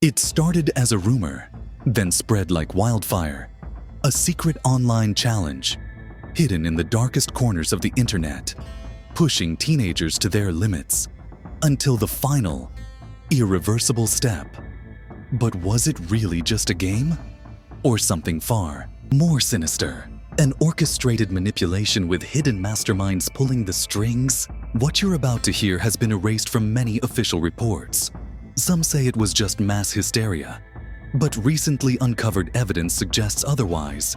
It started as a rumor, then spread like wildfire. A secret online challenge, hidden in the darkest corners of the internet, pushing teenagers to their limits, until the final, irreversible step. But was it really just a game? Or something far more sinister? An orchestrated manipulation with hidden masterminds pulling the strings? What you're about to hear has been erased from many official reports. Some say it was just mass hysteria, but recently uncovered evidence suggests otherwise.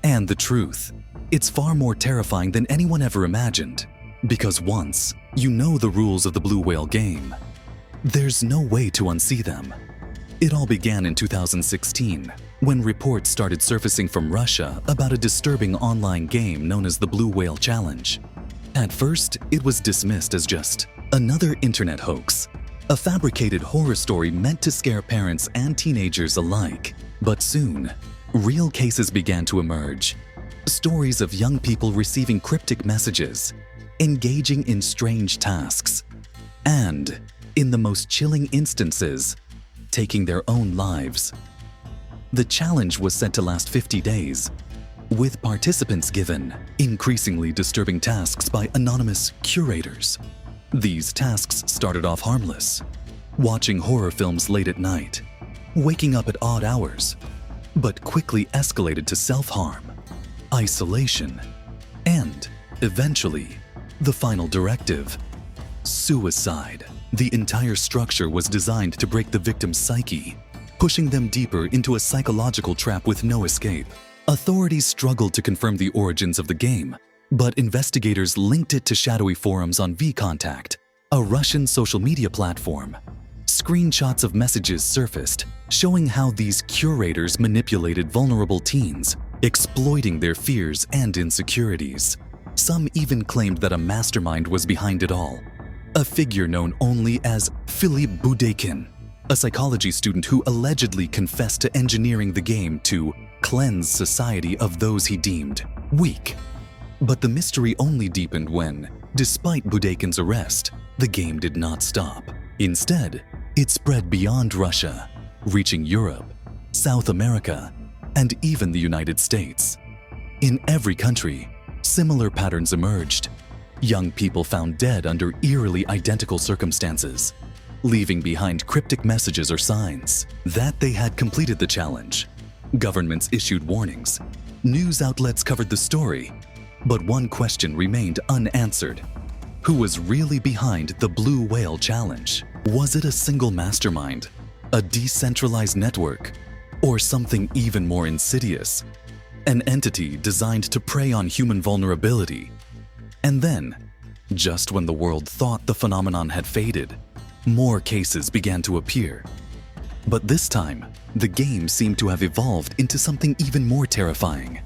And the truth, it's far more terrifying than anyone ever imagined. Because once you know the rules of the Blue Whale game, there's no way to unsee them. It all began in 2016, when reports started surfacing from Russia about a disturbing online game known as the Blue Whale Challenge. At first, it was dismissed as just another internet hoax, a fabricated horror story meant to scare parents and teenagers alike. But soon, real cases began to emerge. Stories of young people receiving cryptic messages, engaging in strange tasks, and, in the most chilling instances, taking their own lives. The challenge was set to last 50 days, with participants given increasingly disturbing tasks by anonymous curators. These tasks started off harmless: watching horror films late at night, waking up at odd hours, but quickly escalated to self-harm, isolation, and, eventually, the final directive: suicide. The entire structure was designed to break the victim's psyche, pushing them deeper into a psychological trap with no escape. Authorities struggled to confirm the origins of the game, but investigators linked it to shadowy forums on VKontakte, a Russian social media platform. Screenshots of messages surfaced, showing how these curators manipulated vulnerable teens, exploiting their fears and insecurities. Some even claimed that a mastermind was behind it all, a figure known only as Philip Budeikin, a psychology student who allegedly confessed to engineering the game to cleanse society of those he deemed weak. But the mystery only deepened when, despite Budeikin's arrest, the game did not stop. Instead, it spread beyond Russia, reaching Europe, South America, and even the United States. In every country, similar patterns emerged. Young people found dead under eerily identical circumstances, leaving behind cryptic messages or signs that they had completed the challenge. Governments issued warnings. News outlets covered the story. But one question remained unanswered: who was really behind the Blue Whale Challenge? Was it a single mastermind, a decentralized network, or something even more insidious? An entity designed to prey on human vulnerability. And then, just when the world thought the phenomenon had faded, more cases began to appear. But this time, the game seemed to have evolved into something even more terrifying.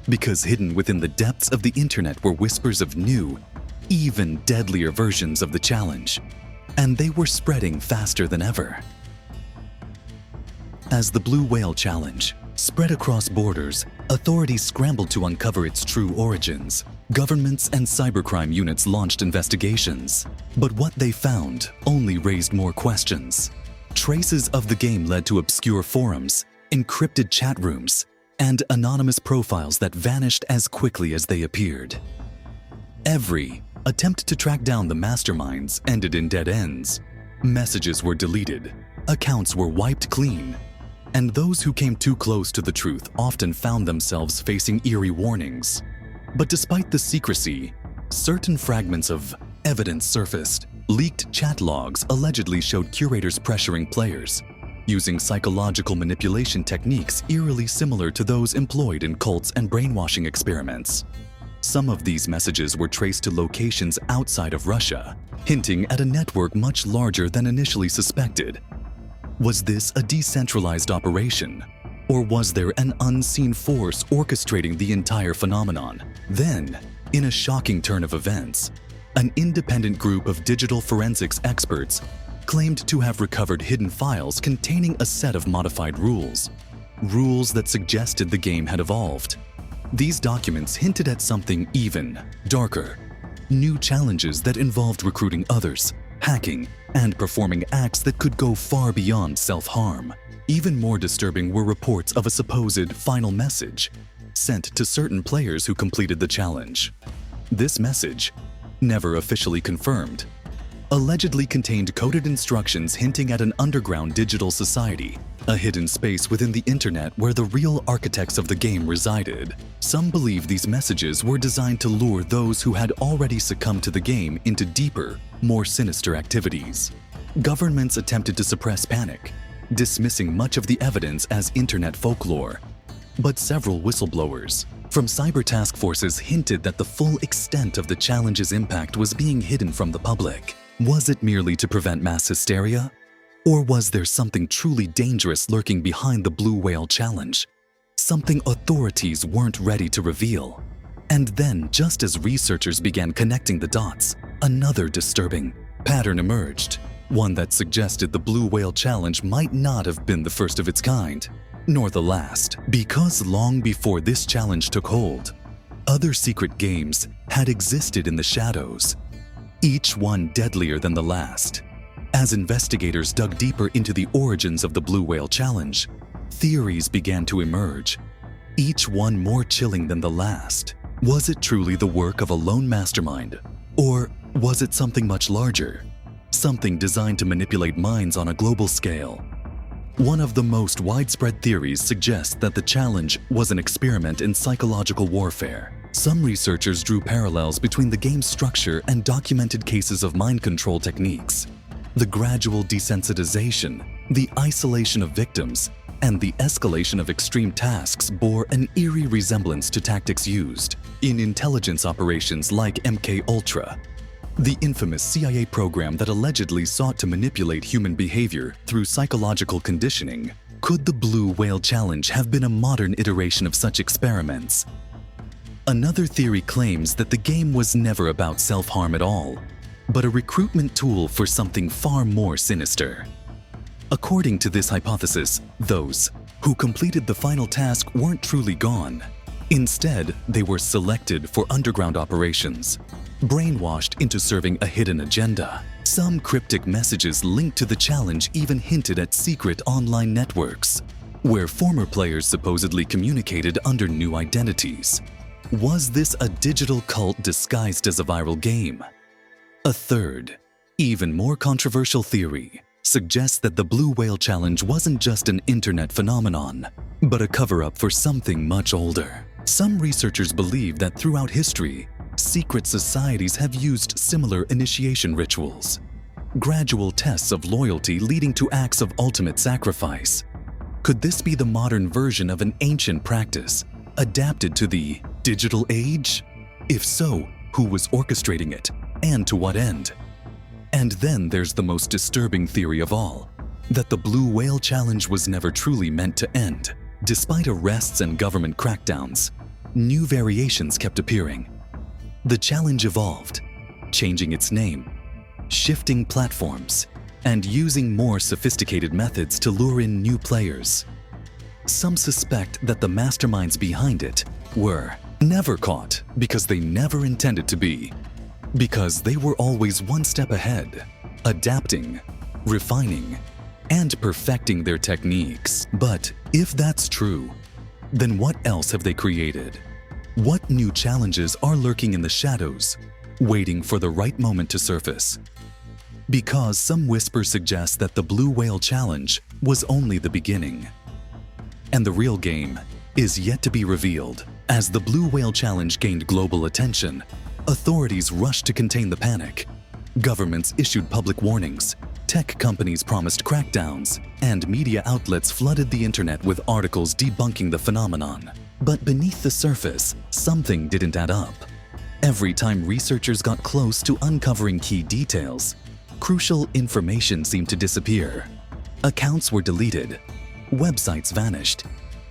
Because hidden within the depths of the internet were whispers of new, even deadlier versions of the challenge. And they were spreading faster than ever. As the Blue Whale Challenge spread across borders, authorities scrambled to uncover its true origins. Governments and cybercrime units launched investigations. But what they found only raised more questions. Traces of the game led to obscure forums, encrypted chat rooms, and anonymous profiles that vanished as quickly as they appeared. Every attempt to track down the masterminds ended in dead ends. Messages were deleted, accounts were wiped clean, and those who came too close to the truth often found themselves facing eerie warnings. But despite the secrecy, certain fragments of evidence surfaced. Leaked chat logs allegedly showed curators pressuring players, using psychological manipulation techniques eerily similar to those employed in cults and brainwashing experiments. Some of these messages were traced to locations outside of Russia, hinting at a network much larger than initially suspected. Was this a decentralized operation? Or was there an unseen force orchestrating the entire phenomenon? Then, in a shocking turn of events, an independent group of digital forensics experts claimed to have recovered hidden files containing a set of modified rules that suggested the game had evolved. These documents hinted at something even darker: new challenges that involved recruiting others, hacking, and performing acts that could go far beyond self-harm. Even more disturbing were reports of a supposed final message sent to certain players who completed the challenge. This message, never officially confirmed, allegedly contained coded instructions hinting at an underground digital society, a hidden space within the internet where the real architects of the game resided. Some believe these messages were designed to lure those who had already succumbed to the game into deeper, more sinister activities. Governments attempted to suppress panic, dismissing much of the evidence as internet folklore. But several whistleblowers from cyber task forces hinted that the full extent of the challenge's impact was being hidden from the public. Was it merely to prevent mass hysteria? Or was there something truly dangerous lurking behind the Blue Whale Challenge? Something authorities weren't ready to reveal. And then, just as researchers began connecting the dots, another disturbing pattern emerged. One that suggested the Blue Whale Challenge might not have been the first of its kind, nor the last, because long before this challenge took hold, other secret games had existed in the shadows, each one deadlier than the last. As investigators dug deeper into the origins of the Blue Whale Challenge, theories began to emerge, each one more chilling than the last. Was it truly the work of a lone mastermind? Or was it something much larger? Something designed to manipulate minds on a global scale? One of the most widespread theories suggests that the challenge was an experiment in psychological warfare. Some researchers drew parallels between the game's structure and documented cases of mind control techniques. The gradual desensitization, the isolation of victims, and the escalation of extreme tasks bore an eerie resemblance to tactics used in intelligence operations like MKUltra, the infamous CIA program that allegedly sought to manipulate human behavior through psychological conditioning. Could the Blue Whale Challenge have been a modern iteration of such experiments? Another theory claims that the game was never about self-harm at all, but a recruitment tool for something far more sinister. According to this hypothesis, those who completed the final task weren't truly gone. Instead, they were selected for underground operations, brainwashed into serving a hidden agenda. Some cryptic messages linked to the challenge even hinted at secret online networks, where former players supposedly communicated under new identities. Was this a digital cult disguised as a viral game? A third, even more controversial theory suggests that the Blue Whale Challenge wasn't just an internet phenomenon, but a cover-up for something much older. Some researchers believe that throughout history, secret societies have used similar initiation rituals, gradual tests of loyalty leading to acts of ultimate sacrifice. Could this be the modern version of an ancient practice, adapted to the digital age? If so, who was orchestrating it, and to what end? And then there's the most disturbing theory of all, that the Blue Whale Challenge was never truly meant to end. Despite arrests and government crackdowns, new variations kept appearing. The challenge evolved, changing its name, shifting platforms, and using more sophisticated methods to lure in new players. Some suspect that the masterminds behind it were never caught because they never intended to be, because they were always one step ahead, adapting, refining, and perfecting their techniques. But if that's true, then what else have they created? What new challenges are lurking in the shadows, waiting for the right moment to surface? Because some whispers suggest that the Blue Whale Challenge was only the beginning, and the real game is yet to be revealed. As the Blue Whale Challenge gained global attention, authorities rushed to contain the panic. Governments issued public warnings, tech companies promised crackdowns, and media outlets flooded the internet with articles debunking the phenomenon. But beneath the surface, something didn't add up. Every time researchers got close to uncovering key details, crucial information seemed to disappear. Accounts were deleted, websites vanished,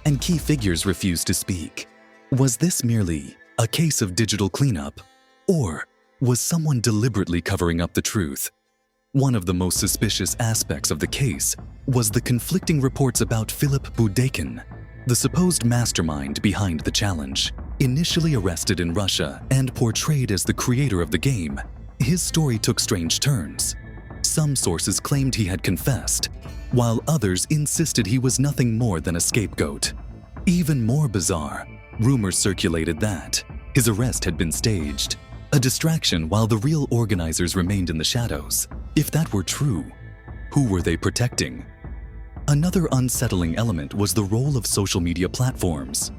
and key figures refused to speak. Was this merely a case of digital cleanup, or was someone deliberately covering up the truth? One of the most suspicious aspects of the case was the conflicting reports about Philip Budeikin, the supposed mastermind behind the challenge. Initially arrested in Russia and portrayed as the creator of the game, his story took strange turns. Some sources claimed he had confessed, while others insisted he was nothing more than a scapegoat. Even more bizarre, rumors circulated that his arrest had been staged, a distraction while the real organizers remained in the shadows. If that were true, who were they protecting? Another unsettling element was the role of social media platforms.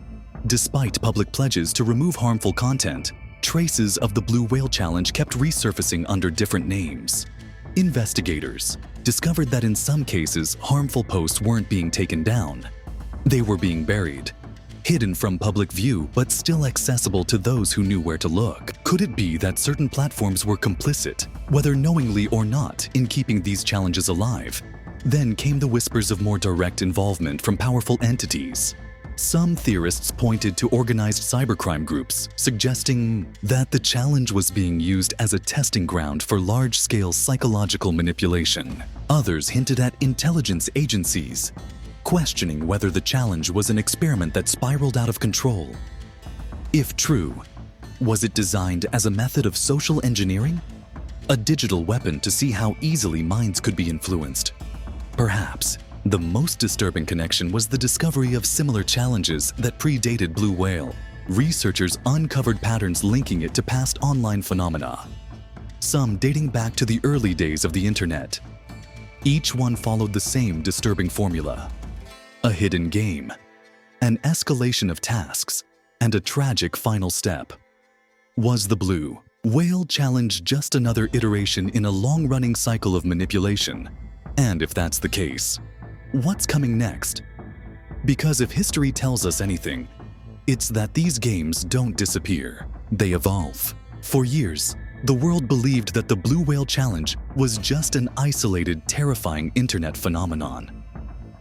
Despite public pledges to remove harmful content, traces of the Blue Whale Challenge kept resurfacing under different names. Investigators discovered that in some cases, harmful posts weren't being taken down. They were being buried, hidden from public view but still accessible to those who knew where to look. Could it be that certain platforms were complicit, whether knowingly or not, in keeping these challenges alive? Then came the whispers of more direct involvement from powerful entities. Some theorists pointed to organized cybercrime groups, suggesting that the challenge was being used as a testing ground for large-scale psychological manipulation. Others hinted at intelligence agencies, questioning whether the challenge was an experiment that spiraled out of control. If true, was it designed as a method of social engineering? A digital weapon to see how easily minds could be influenced? Perhaps the most disturbing connection was the discovery of similar challenges that predated Blue Whale. Researchers uncovered patterns linking it to past online phenomena, some dating back to the early days of the internet. Each one followed the same disturbing formula: a hidden game, an escalation of tasks, and a tragic final step. Was the Blue Whale Challenge just another iteration in a long-running cycle of manipulation? And if that's the case, what's coming next? Because if history tells us anything, it's that these games don't disappear, they evolve. For years, the world believed that the Blue Whale Challenge was just an isolated, terrifying internet phenomenon.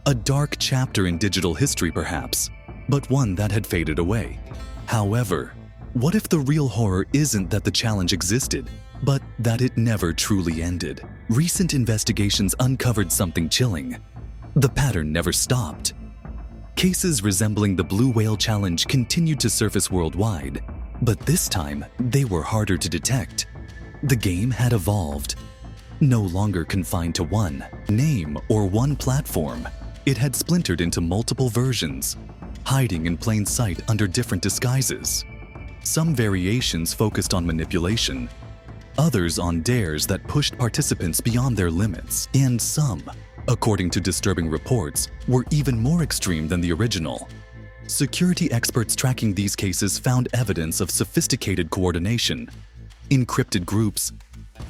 A dark chapter in digital history perhaps, but one that had faded away. However, what if the real horror isn't that the challenge existed, but that it never truly ended? Recent investigations uncovered something chilling. The pattern never stopped. Cases resembling the Blue Whale Challenge continued to surface worldwide, but this time they were harder to detect. The game had evolved. No longer confined to one name or one platform, it had splintered into multiple versions, hiding in plain sight under different disguises. Some variations focused on manipulation, others on dares that pushed participants beyond their limits, and some, according to disturbing reports, were even more extreme than the original. Security experts tracking these cases found evidence of sophisticated coordination, encrypted groups,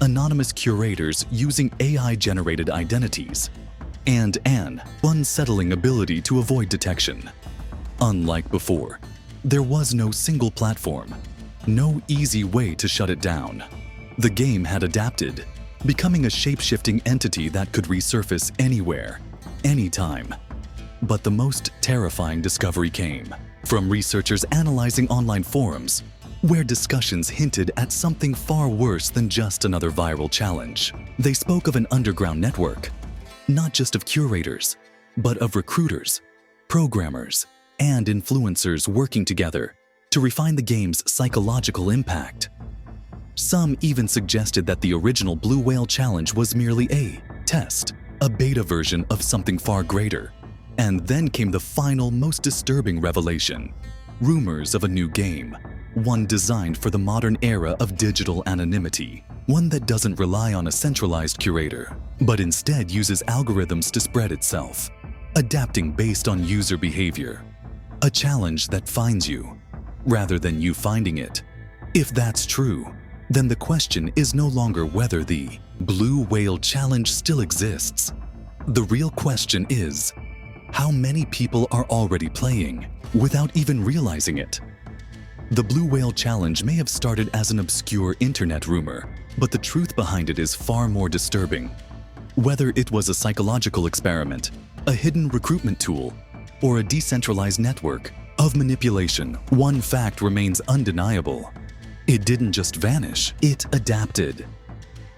anonymous curators using AI-generated identities, and an unsettling ability to avoid detection. Unlike before, there was no single platform, no easy way to shut it down. The game had adapted, becoming a shape-shifting entity that could resurface anywhere, anytime. But the most terrifying discovery came from researchers analyzing online forums, where discussions hinted at something far worse than just another viral challenge. They spoke of an underground network, not just of curators, but of recruiters, programmers, and influencers working together to refine the game's psychological impact. Some even suggested that the original Blue Whale Challenge was merely a test, a beta version of something far greater. And then came the final, most disturbing revelation: rumors of a new game, one designed for the modern era of digital anonymity, one that doesn't rely on a centralized curator, but instead uses algorithms to spread itself, adapting based on user behavior. A challenge that finds you, rather than you finding it. If that's true, then the question is no longer whether the Blue Whale Challenge still exists. The real question is, how many people are already playing without even realizing it? The Blue Whale Challenge may have started as an obscure internet rumor, but the truth behind it is far more disturbing. Whether it was a psychological experiment, a hidden recruitment tool, or a decentralized network of manipulation, one fact remains undeniable. It didn't just vanish, it adapted.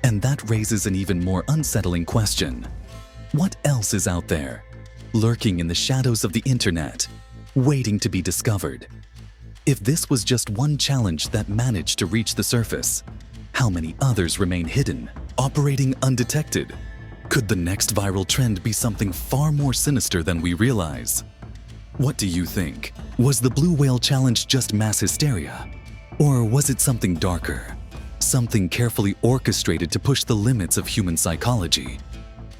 And that raises an even more unsettling question. What else is out there, lurking in the shadows of the internet, waiting to be discovered? If this was just one challenge that managed to reach the surface, How many others remain hidden, operating undetected? Could the next viral trend be something far more sinister than we realize? What do you think? Was the Blue Whale Challenge just mass hysteria? Or was it something darker? Something carefully orchestrated to push the limits of human psychology?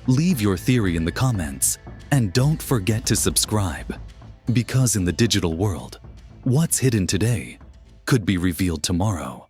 Leave your theory in the comments, and don't forget to subscribe. Because in the digital world, what's hidden today could be revealed tomorrow.